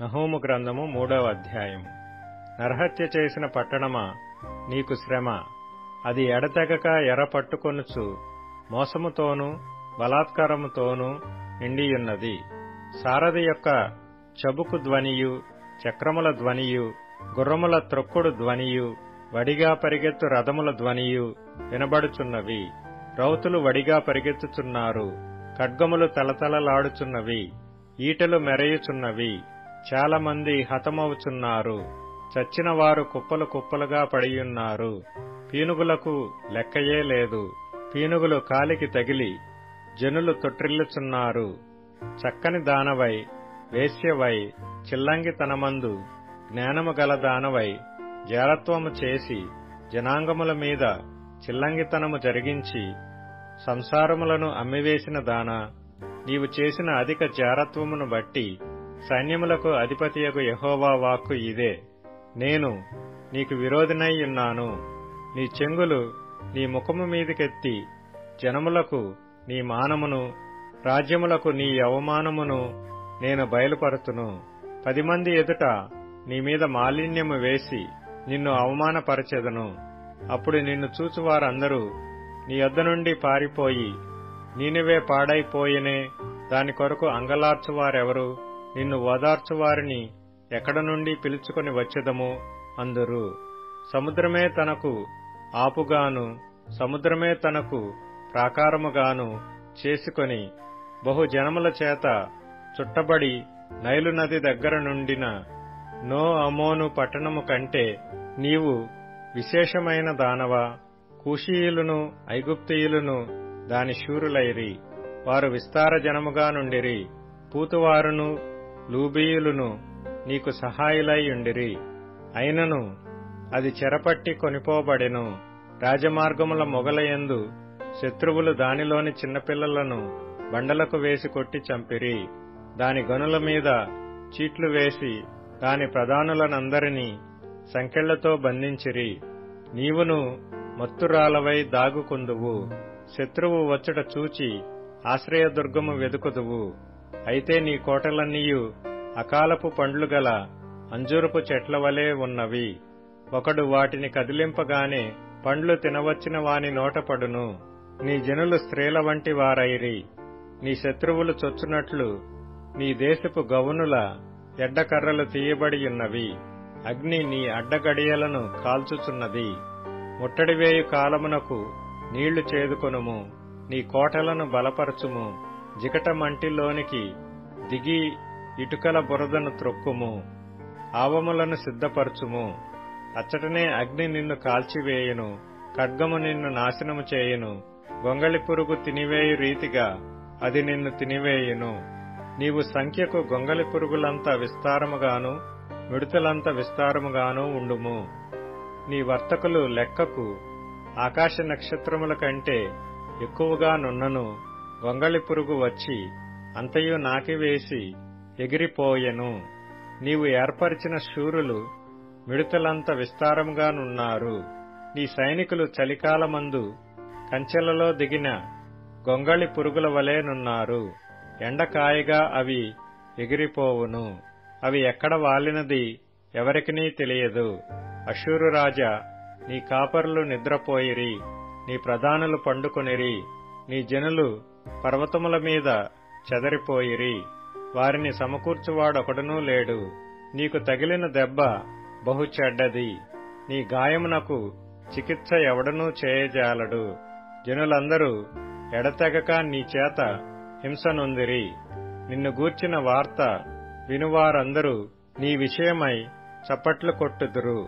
నహూము గ్రంథము 3వ అధ్యాయము. నరహత్య చేసిన పట్టణమా, నీకు శ్రమ. అది ఎడతెగక ఎర పట్టుకొనుచు మోసముతోనూ బలాత్కారముతోనూ నిండియున్నది. సారథి యొక్క చబుకు ధ్వనియు, చక్రముల ధ్వనియు, గుర్రముల త్రొక్కుడు ధ్వనియు, వడిగా పరిగెత్తు రథముల ధ్వనియు వినబడుచున్నవి. రౌతులు వడిగా పరిగెత్తుచున్నారు. ఖడ్గములు తలతలలాడుచున్నవి. ఈటెలు మెరయుచున్నవి. చాలా మంది హతమవుచున్నారు. చచ్చిన వారు కుప్పలు కుప్పలుగా పడియున్నారు. పీనుగులకు లెక్కయే లేదు. పీనుగులు కాలికి తగిలి జనులు తొట్రిల్లుచున్నారు. చక్కని దానవై, వేశ్యవై, చిల్లంగితనమందు జ్ఞానము గల దానవై జారత్వము చేసి జనాంగముల మీద చిల్లంగితనము జరిగించి సంసారములను అమ్మివేసిన దానా, నీవు చేసిన అధిక జారత్వమును బట్టి సైన్యములకు అధిపతియగు యెహోవా వాక్కు ఇదే: నేను నీకు విరోధినై ఉన్నాను. నీ చెంగులు నీ ముఖము మీదికెత్తి జనములకు నీ మానమును, రాజ్యములకు నీ అవమానమును నేను బయలుపరుతును. 10 మంది ఎదుట నీ మీద మాలిన్యము వేసి నిన్ను అవమానపరచెదను. అప్పుడు నిన్ను చూచువారందరూ నీ యొద్ద నుండి పారిపోయి, నీనెవే పాడైపోయెనే, దాని కొరకు అంగలార్చువారెవరు, నిన్ను ఓదార్చువారిని ఎక్కడ నుండి పిలుచుకొని వచ్చెదము అందురు. సముద్రమే తనకు ఆపుగాను, సముద్రమే తనకు ప్రాకారముగాను చేసుకొని బహుజనముల చేత చుట్టబడి నైలు నది దగ్గర నుండిన నో అమోను పట్టణము కంటే నీవు విశేషమైన దానవా. కూషీయులను ఐగుప్తీయులను దాని శూరులైరి. వారు విస్తార జనముగా నుండిరి. పూతువారును లూబీయులను నీకు సహాయులై ఉండిరి. అయినను అది చెరపట్టి కొనిపోబడెను. రాజమార్గముల మొగలయందు శత్రువులు దానిలోని చిన్నపిల్లలను బండలకు వేసి కొట్టి చంపిరి. దాని గనుల మీద చీట్లు వేసి దాని ప్రధానులనందరినీ సంకెళ్లతో బంధించిరి. నీవును మత్తురాలవై దాగుకుందువు. శత్రువు వచ్చుట చూచి ఆశ్రయదుర్గము వెదుకుదువు. అయితే నీ కోటలన్నీయు అకాలపు పండ్లు గల అంజూరపు చెట్ల వలె ఉన్నవి. ఒకడు వాటిని కదిలింపగానే పండ్లు తినవచ్చిన వాని నోటపడును. నీ జనులు స్త్రీల వంటి వారైరి. నీ శత్రువులు చొచ్చునట్లు నీ దేశపు గవునుల ఎడ్డకర్రలు తీయబడియున్నవి. అగ్ని నీ అడ్డగడియలను కాల్చుచున్నది. ముట్టడివేయు కాలమునకు నీళ్లు చేదుకొనుము. నీ కోటలను బలపరచుము. జిగట మంటిలోనికి దిగి ఇటుకల బురదను త్రొక్కుము. ఆవములను సిద్ధపరచుము. అచ్చటనే అగ్ని నిన్ను కాల్చివేయును. ఖడ్గము నిన్ను నాశనము చేయును. గొంగళి పురుగు తినివేయు రీతిగా అది నిన్ను తినివేయును. నీవు సంఖ్యకు గొంగళి పురుగులంత విస్తారముగాను, మిడుతలంత విస్తారముగాను ఉండుము. నీ వర్తకులు లెక్కకు ఆకాశ నక్షత్రముల కంటే ఎక్కువగా నున్నను. గొంగళి పురుగు వచ్చి అంతయు నాకివేసి ఎగిరిపోయెను. నీవు ఏర్పరిచిన శూరులు మిడుతలంత విస్తారముగానున్నారు. నీ సైనికులు చలికాలమందు కంచెలలో దిగిన గొంగళి పురుగుల వలెనున్నారు. ఎండకాయగా అవి ఎగిరిపోవును. అవి ఎక్కడ వాలినది ఎవరికినీ తెలియదు. అష్షూరు రాజా, నీ కాపరులు నిద్రపోయిరి. నీ ప్రధానులు పండుకొనిరి. నీ జనులు పర్వతముల మీద చెదరిపోయిరి. వారిని సమకూర్చువాడొకడునూ లేడు. నీకు తగిలిన దెబ్బ బహు చెడ్డది. నీ గాయమునకు చికిత్స ఎవడనూ చేయజాలడు. జనులందరూ ఎడతెగక నీ చేత హింస నొందిరి. నిన్ను గూర్చిన వార్త వినువారందరూ నీ విషయమై చప్పట్లు కొట్టుదురు.